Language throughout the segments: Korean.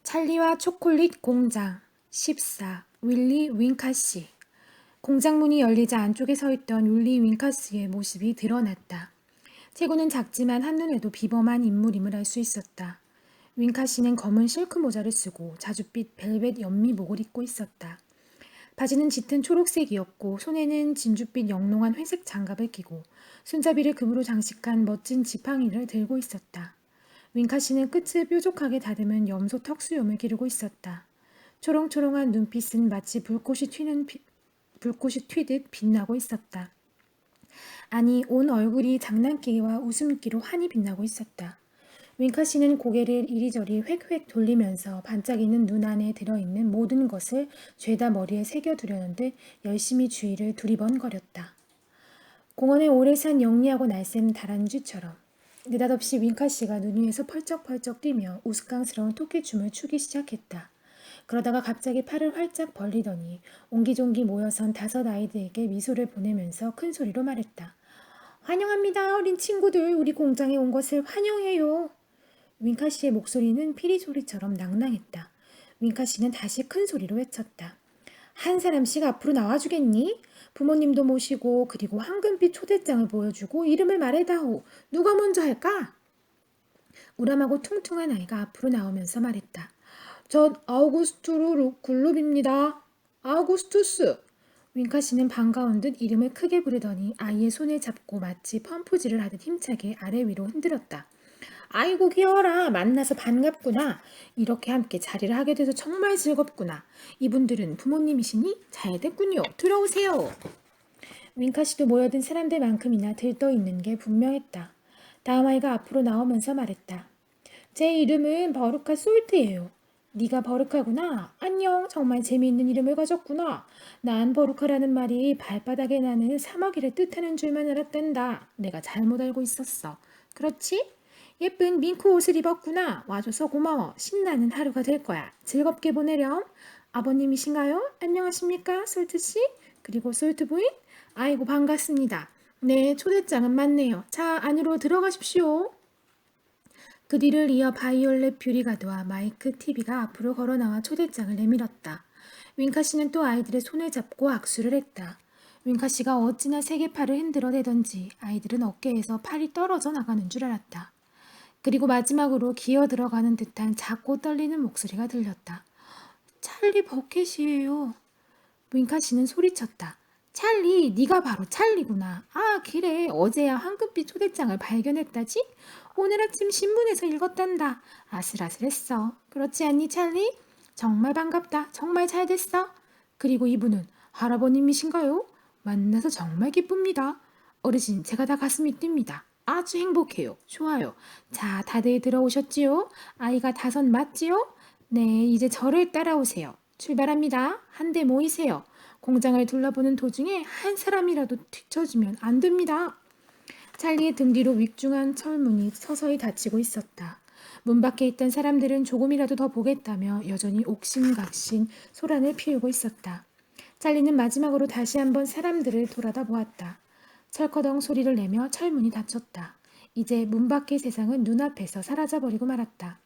찰리와 초콜릿 공장 14 윌리 윙카씨. 공장 문이 열리자 안쪽에 서 있던 윌리 윙카씨의 모습이 드러났다. 체구는 작지만 한눈에도 비범한 인물임을 알 수 있었다. 윙카씨는 검은 실크 모자를 쓰고 자줏빛 벨벳 연미복을 입고 있었다. 바지는 짙은 초록색이었고 손에는 진주빛 영롱한 회색 장갑을 끼고 손잡이를 금으로 장식한 멋진 지팡이를 들고 있었다. 윙카씨는 끝을 뾰족하게 다듬은 염소 턱수염을 기르고 있었다. 초롱초롱한 눈빛은 마치 불꽃이 튀듯 빛나고 있었다. 아니, 온 얼굴이 장난기와 웃음기로 환히 빛나고 있었다. 윙카씨는 고개를 이리저리 획획 돌리면서 반짝이는 눈 안에 들어있는 모든 것을 죄다 머리에 새겨두려는 듯 열심히 주위를 두리번거렸다. 공원에 오래 산 영리하고 날쌘 다람쥐처럼 느닷없이 윙카씨가 눈 위에서 펄쩍펄쩍 뛰며 우스꽝스러운 토끼춤을 추기 시작했다. 그러다가 갑자기 팔을 활짝 벌리더니 옹기종기 모여선 5 아이들에게 미소를 보내면서 큰 소리로 말했다. 환영합니다, 어린 친구들. 우리 공장에 온 것을 환영해요. 윙카씨의 목소리는 피리 소리처럼 낭낭했다. 윙카씨는 다시 큰 소리로 외쳤다. 한 사람씩 앞으로 나와주겠니? 부모님도 모시고 그리고 황금빛 초대장을 보여주고 이름을 말해다오. 누가 먼저 할까? 우람하고 퉁퉁한 아이가 앞으로 나오면서 말했다. 전 아우구스투르 글룹입니다. 아우구스투스. 윙카씨는 반가운 듯 이름을 크게 부르더니 아이의 손을 잡고 마치 펌프질을 하듯 힘차게 아래 위로 흔들었다. 아이고 귀여워라. 만나서 반갑구나. 이렇게 함께 자리를 하게 돼서 정말 즐겁구나. 이분들은 부모님이시니? 잘 됐군요. 들어오세요. 윙카씨도 모여든 사람들만큼이나 들떠있는 게 분명했다. 다음 아이가 앞으로 나오면서 말했다. 제 이름은 버루카 솔트예요. 네가 버루카구나. 안녕. 정말 재미있는 이름을 가졌구나. 난 버루카라는 말이 발바닥에 나는 사마귀를 뜻하는 줄만 알았단다. 내가 잘못 알고 있었어. 그렇지? 예쁜 밍크 옷을 입었구나. 와줘서 고마워. 신나는 하루가 될 거야. 즐겁게 보내렴. 아버님이신가요? 안녕하십니까? 솔트씨? 그리고 솔트 부인? 아이고 반갑습니다. 네, 초대장은 맞네요. 자, 안으로 들어가십시오. 그 뒤를 이어 바이올렛 뷰리가드와 마이크 TV가 앞으로 걸어나와 초대장을 내밀었다. 윙카씨는 또 아이들의 손을 잡고 악수를 했다. 윙카씨가 어찌나 세게 팔을 흔들어대던지 아이들은 어깨에서 팔이 떨어져 나가는 줄 알았다. 그리고 마지막으로 기어 들어가는 듯한 작고 떨리는 목소리가 들렸다. 찰리 버켓이에요. 윙카씨는 소리쳤다. 찰리, 네가 바로 찰리구나. 아, 그래. 어제야 황금빛 초대장을 발견했다지? 오늘 아침 신문에서 읽었단다. 아슬아슬했어. 그렇지 않니, 찰리? 정말 반갑다. 정말 잘 됐어. 그리고 이분은 할아버님이신가요? 만나서 정말 기쁩니다. 어르신, 제가 다 가슴이 뜁니다. 아주 행복해요. 좋아요. 자, 다들 들어오셨지요? 아이가 5 맞지요? 네, 이제 저를 따라오세요. 출발합니다. 한데 모이세요. 공장을 둘러보는 도중에 한 사람이라도 뒤처지면 안 됩니다. 찰리의 등 뒤로 윅중한 철문이 서서히 닫히고 있었다. 문 밖에 있던 사람들은 조금이라도 더 보겠다며 여전히 옥신각신 소란을 피우고 있었다. 찰리는 마지막으로 다시 한번 사람들을 돌아다 보았다. 철커덩 소리를 내며 철문이 닫혔다. 이제 문 밖의 세상은 눈앞에서 사라져버리고 말았다.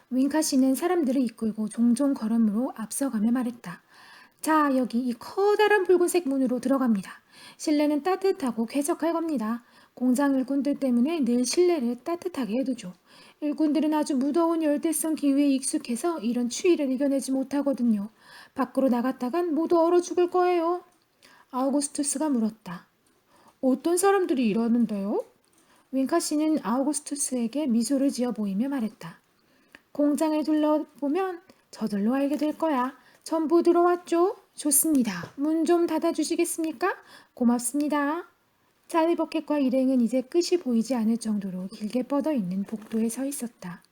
윙카씨는 사람들을 이끌고 종종 걸음으로 앞서가며 말했다. 자, 여기 이 커다란 붉은색 문으로 들어갑니다. 실내는 따뜻하고 쾌적할 겁니다. 공장 일꾼들 때문에 늘 실내를 따뜻하게 해두죠. 일꾼들은 아주 무더운 열대성 기후에 익숙해서 이런 추위를 이겨내지 못하거든요. 밖으로 나갔다간 모두 얼어 죽을 거예요. 아우구스투스가 물었다. 어떤 사람들이 이러는데요? 윙카씨는 아우구스투스에게 미소를 지어 보이며 말했다. 공장을 둘러보면 저절로 알게 될 거야. 전부 들어왔죠? 좋습니다. 문 좀 닫아주시겠습니까? 고맙습니다. 찰리 버켓과 일행은 이제 끝이 보이지 않을 정도로 길게 뻗어 있는 복도에 서 있었다.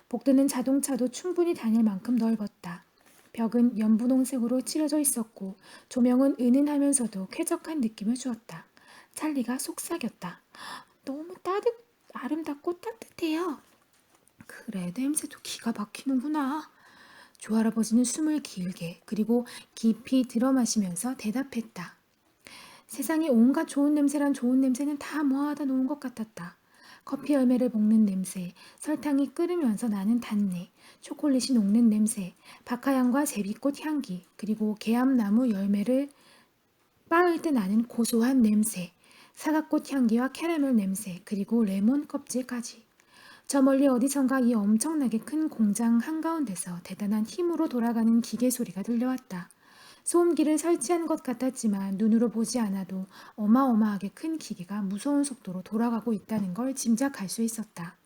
복도는 자동차도 충분히 다닐 만큼 넓었다. 벽은 연분홍색으로 칠해져 있었고 조명은 은은하면서도 쾌적한 느낌을 주었다. 찰리가 속삭였다. 너무 아름답고 따뜻해요. 그래, 냄새도 기가 막히는구나. 조할아버지는 숨을 길게 그리고 깊이 들어마시면서 대답했다. 세상에 온갖 좋은 냄새란 좋은 냄새는 다 모아다 놓은 것 같았다. 커피 열매를 볶는 냄새, 설탕이 끓으면서 나는 단내, 초콜릿이 녹는 냄새, 박하향과 제비꽃 향기, 그리고 개암나무 열매를 빻을 때 나는 고소한 냄새, 사과꽃 향기와 캐러멜 냄새, 그리고 레몬 껍질까지. 저 멀리 어디선가 이 엄청나게 큰 공장 한가운데서 대단한 힘으로 돌아가는 기계 소리가 들려왔다. 소음기를 설치한 것 같았지만 눈으로 보지 않아도 어마어마하게 큰 기계가 무서운 속도로 돌아가고 있다는 걸 짐작할 수 있었다.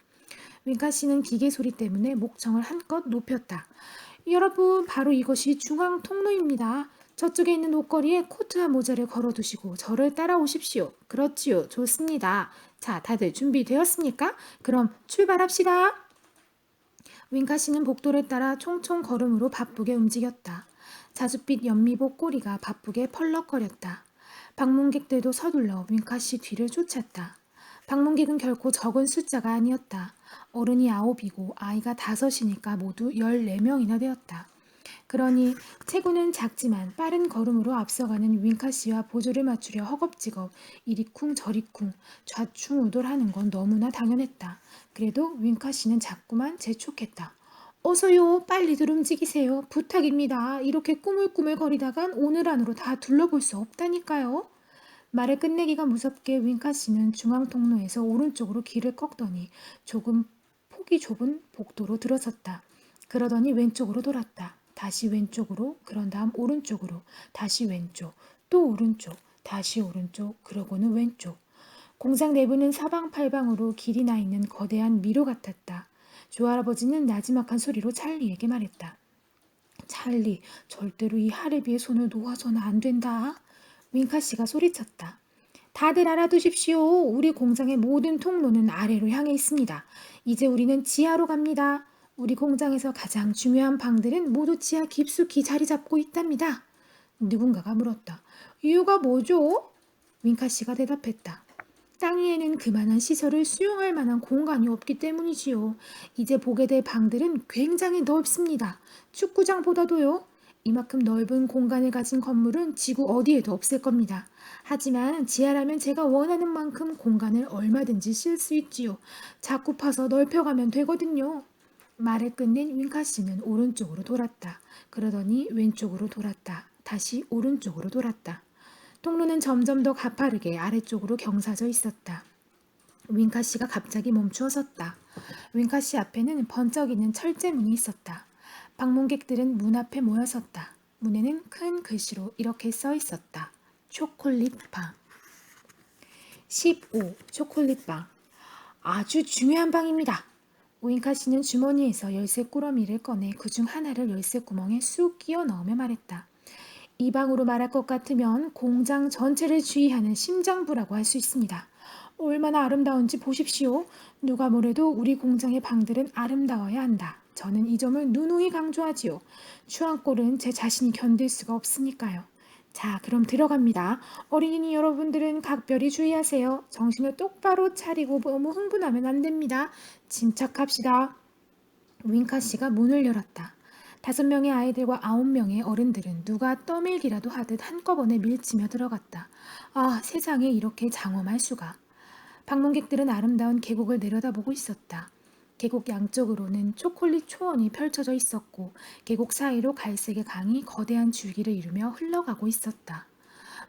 윙카 씨는 기계 소리 때문에 목청을 한껏 높였다. 여러분, 바로 이것이 중앙 통로입니다. 저쪽에 있는 옷걸이에 코트와 모자를 걸어두시고 저를 따라오십시오. 그렇지요. 좋습니다. 자, 다들 준비되었습니까? 그럼 출발합시다. 윙카 씨는 복도를 따라 총총 걸음으로 바쁘게 움직였다. 자줏빛 연미복 꼬리가 바쁘게 펄럭거렸다. 방문객들도 서둘러 윙카 씨 뒤를 쫓았다. 방문객은 결코 적은 숫자가 아니었다. 어른이 9이고 아이가 5이니까 모두 14명이나 되었다. 그러니 체구는 작지만 빠른 걸음으로 앞서가는 윙카 씨와 보조를 맞추려 허겁지겁 이리쿵 저리쿵 좌충우돌하는 건 너무나 당연했다. 그래도 윙카 씨는 자꾸만 재촉했다. 어서요, 빨리들 움직이세요. 부탁입니다. 이렇게 꾸물꾸물 거리다간 오늘 안으로 다 둘러볼 수 없다니까요. 말을 끝내기가 무섭게 윙카 씨는 중앙 통로에서 오른쪽으로 길을 꺾더니 조금 폭이 좁은 복도로 들어섰다. 그러더니 왼쪽으로 돌았다. 다시 왼쪽으로, 그런 다음 오른쪽으로, 다시 왼쪽, 또 오른쪽, 다시 오른쪽, 그러고는 왼쪽. 공장 내부는 사방팔방으로 길이 나 있는 거대한 미로 같았다. 조할아버지는 나지막한 소리로 찰리에게 말했다. 찰리, 절대로 이 하레비의 손을 놓아서는 안 된다. 윙카 씨가 소리쳤다. 다들 알아두십시오. 우리 공장의 모든 통로는 아래로 향해 있습니다. 이제 우리는 지하로 갑니다. 우리 공장에서 가장 중요한 방들은 모두 지하 깊숙이 자리 잡고 있답니다. 누군가가 물었다. 이유가 뭐죠? 윙카 씨가 대답했다. 땅 위에는 그만한 시설을 수용할 만한 공간이 없기 때문이지요. 이제 보게 될 방들은 굉장히 넓습니다. 축구장보다도요. 이만큼 넓은 공간을 가진 건물은 지구 어디에도 없을 겁니다. 하지만 지하라면 제가 원하는 만큼 공간을 얼마든지 쓸 수 있지요. 자꾸 파서 넓혀가면 되거든요. 말을 끝낸 윙카 씨는 오른쪽으로 돌았다. 그러더니 왼쪽으로 돌았다. 다시 오른쪽으로 돌았다. 통로는 점점 더 가파르게 아래쪽으로 경사져 있었다. 윙카 씨가 갑자기 멈추어 섰다. 윙카 씨 앞에는 번쩍이는 철제문이 있었다. 방문객들은 문 앞에 모여섰다. 문에는 큰 글씨로 이렇게 써 있었다. 초콜릿방. 15. 초콜릿방. 아주 중요한 방입니다. 윙카 씨는 주머니에서 열쇠 꾸러미를 꺼내 그중 하나를 열쇠 구멍에 쑥 끼워 넣으며 말했다. 이 방으로 말할 것 같으면 공장 전체를 주의하는 심장부라고 할 수 있습니다. 얼마나 아름다운지 보십시오. 누가 뭐래도 우리 공장의 방들은 아름다워야 한다. 저는 이 점을 누누이 강조하지요. 추앙골은 제 자신이 견딜 수가 없으니까요. 자, 그럼 들어갑니다. 어린이 여러분들은 각별히 주의하세요. 정신을 똑바로 차리고 너무 흥분하면 안 됩니다. 침착합시다. 윙카 씨가 문을 열었다. 5명의 아이들과 9명의 어른들은 누가 떠밀기라도 하듯 한꺼번에 밀치며 들어갔다. 아, 세상에 이렇게 장엄할 수가. 방문객들은 아름다운 계곡을 내려다보고 있었다. 계곡 양쪽으로는 초콜릿 초원이 펼쳐져 있었고 계곡 사이로 갈색의 강이 거대한 줄기를 이루며 흘러가고 있었다.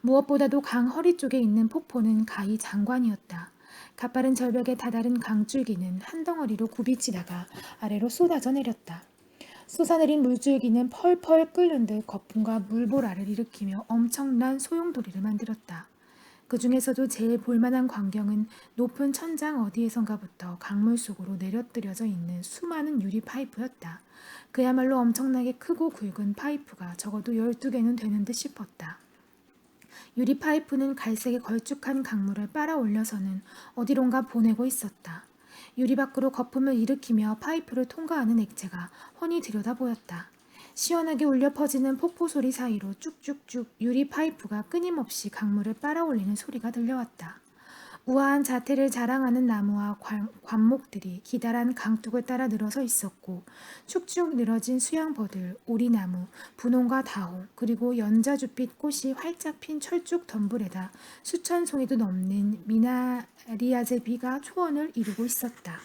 무엇보다도 강 허리 쪽에 있는 폭포는 가히 장관이었다. 가파른 절벽의 다다른 강줄기는 한 덩어리로 굽이치다가 아래로 쏟아져 내렸다. 솟아내린 물줄기는 펄펄 끓는 듯 거품과 물보라를 일으키며 엄청난 소용돌이를 만들었다. 그 중에서도 제일 볼만한 광경은 높은 천장 어디에선가부터 강물 속으로 내려뜨려져 있는 수많은 유리 파이프였다. 그야말로 엄청나게 크고 굵은 파이프가 적어도 12개는 되는 듯 싶었다. 유리 파이프는 갈색에 걸쭉한 강물을 빨아 올려서는 어디론가 보내고 있었다. 유리 밖으로 거품을 일으키며 파이프를 통과하는 액체가 훤히 들여다 보였다. 시원하게 울려 퍼지는 폭포 소리 사이로 쭉쭉쭉 유리 파이프가 끊임없이 강물을 빨아올리는 소리가 들려왔다. 우아한 자태를 자랑하는 나무와 관목들이 기다란 강둑을 따라 늘어서 있었고 축축 늘어진 수양버들, 오리나무, 분홍과 다홍, 그리고 연자주빛 꽃이 활짝 핀 철쭉 덤불에다 수천 송이도 넘는 미나리아제비가 초원을 이루고 있었다.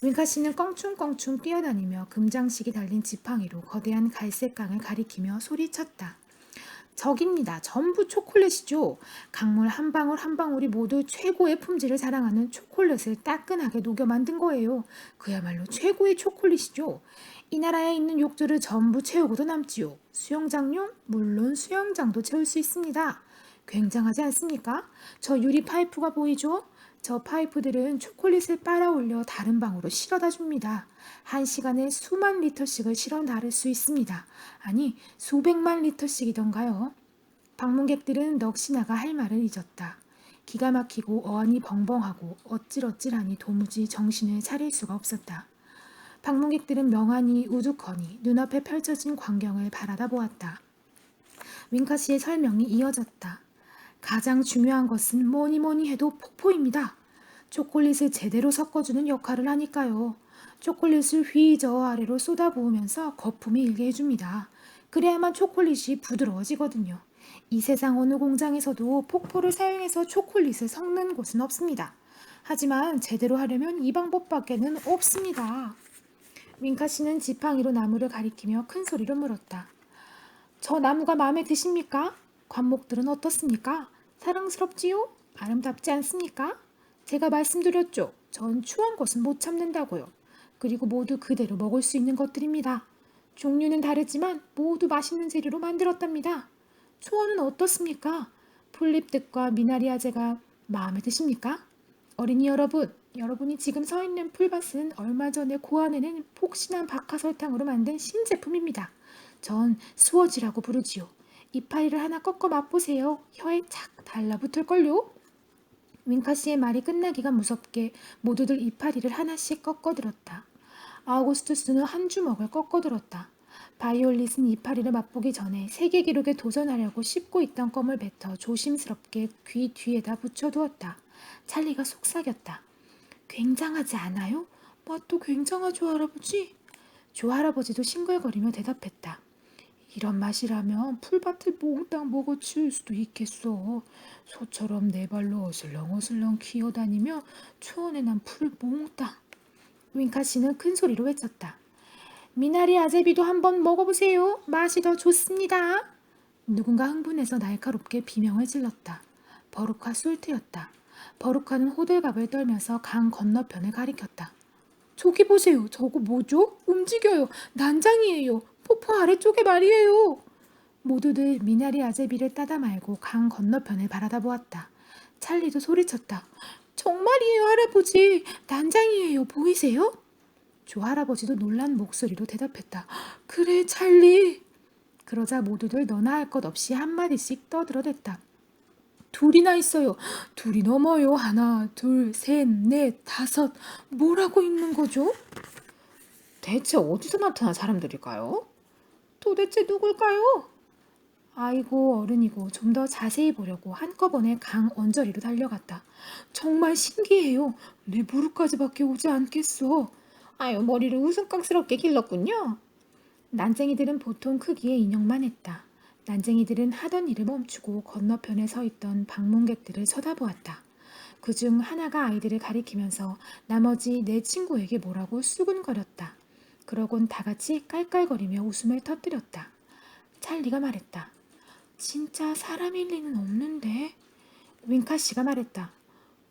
윙카 씨는 껑충껑충 뛰어다니며 금장식이 달린 지팡이로 거대한 갈색 강을 가리키며 소리쳤다. 적입니다. 전부 초콜릿이죠. 강물 한 방울 한 방울이 모두 최고의 품질을 자랑하는 초콜릿을 따끈하게 녹여 만든 거예요. 그야말로 최고의 초콜릿이죠. 이 나라에 있는 욕조를 전부 채우고도 남지요. 수영장용? 물론 수영장도 채울 수 있습니다. 굉장하지 않습니까? 저 유리 파이프가 보이죠? 저 파이프들은 초콜릿을 빨아올려 다른 방으로 실어다 줍니다. 한 시간에 수만 리터씩을 실어 나를 수 있습니다. 아니, 수백만 리터씩이던가요. 방문객들은 넋이나가 할 말을 잊었다. 기가 막히고 어안이 벙벙하고 어찔어찔하니 도무지 정신을 차릴 수가 없었다. 방문객들은 멍하니 우두커니 눈앞에 펼쳐진 광경을 바라다 보았다. 윙카 씨의 설명이 이어졌다. 가장 중요한 것은 뭐니 뭐니 해도 폭포입니다. 초콜릿을 제대로 섞어주는 역할을 하니까요. 초콜릿을 휘저 아래로 쏟아부으면서 거품이 일게 해줍니다. 그래야만 초콜릿이 부드러워지거든요. 이 세상 어느 공장에서도 폭포를 사용해서 초콜릿을 섞는 곳은 없습니다. 하지만 제대로 하려면 이 방법밖에는 없습니다. 윙카 씨는 지팡이로 나무를 가리키며 큰 소리로 물었다. 저 나무가 마음에 드십니까? 관목들은 어떻습니까? 사랑스럽지요? 아름답지 않습니까? 제가 말씀드렸죠. 전 추한 것은 못 참는다고요. 그리고 모두 그대로 먹을 수 있는 것들입니다. 종류는 다르지만 모두 맛있는 재료로 만들었답니다. 초원은 어떻습니까? 풀잎들과 미나리아제가 마음에 드십니까? 어린이 여러분, 여러분이 지금 서 있는 풀밭은 얼마 전에 고안에는 폭신한 박하설탕으로 만든 신제품입니다. 전 수어지라고 부르지요. 이파리를 하나 꺾어 맛보세요. 혀에 착 달라붙을걸요. 윙카 씨의 말이 끝나기가 무섭게 모두들 이파리를 하나씩 꺾어들었다. 아우구스투스는 한 주먹을 꺾어들었다. 바이올릿은 이파리를 맛보기 전에 세계 기록에 도전하려고 씹고 있던 껌을 뱉어 조심스럽게 귀 뒤에다 붙여두었다. 찰리가 속삭였다. 굉장하지 않아요? 맛도 굉장하죠, 할아버지? 조 할아버지도 싱글거리며 대답했다. 이런 맛이라면 풀밭을 몽땅 먹어치울 수도 있겠어. 소처럼 네 발로 어슬렁어슬렁 기어다니며 초원에 난 풀을 몽땅. 윙카 씨는 큰 소리로 외쳤다. 미나리 아제비도 한번 먹어보세요. 맛이 더 좋습니다. 누군가 흥분해서 날카롭게 비명을 질렀다. 버루카 솔트였다. 버루카는 호들갑을 떨면서 강 건너편을 가리켰다. 저기 보세요. 저거 뭐죠? 움직여요. 난장이에요. 폭포 아래쪽에 말이에요. 모두들 미나리 아제비를 따다 말고 강 건너편을 바라다 보았다. 찰리도 소리쳤다. 정말이에요, 할아버지. 난장이에요. 보이세요? 조 할아버지도 놀란 목소리로 대답했다. 그래, 찰리. 그러자 모두들 너나 할 것 없이 한마디씩 떠들어댔다. 둘이나 있어요. 둘이 넘어요. 하나, 둘, 셋, 넷, 다섯. 뭐라고 있는 거죠? 대체 어디서 나타난 사람들일까요? 도대체 누굴까요? 아이고 어른이고 좀 더 자세히 보려고 한꺼번에 강 언저리로 달려갔다. 정말 신기해요. 내 무릎까지밖에 오지 않겠어. 아유 머리를 우스꽝스럽게 길렀군요. 난쟁이들은 보통 크기의 인형만 했다. 난쟁이들은 하던 일을 멈추고 건너편에 서 있던 방문객들을 쳐다보았다. 그중 하나가 아이들을 가리키면서 나머지 네 친구에게 뭐라고 수군거렸다. 그러곤 다 같이 깔깔거리며 웃음을 터뜨렸다. 찰리가 말했다. 진짜 사람일 리는 없는데. 윙카 씨가 말했다.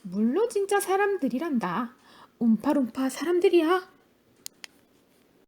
물론 진짜 사람들이란다. 움파lum파 사람들이야.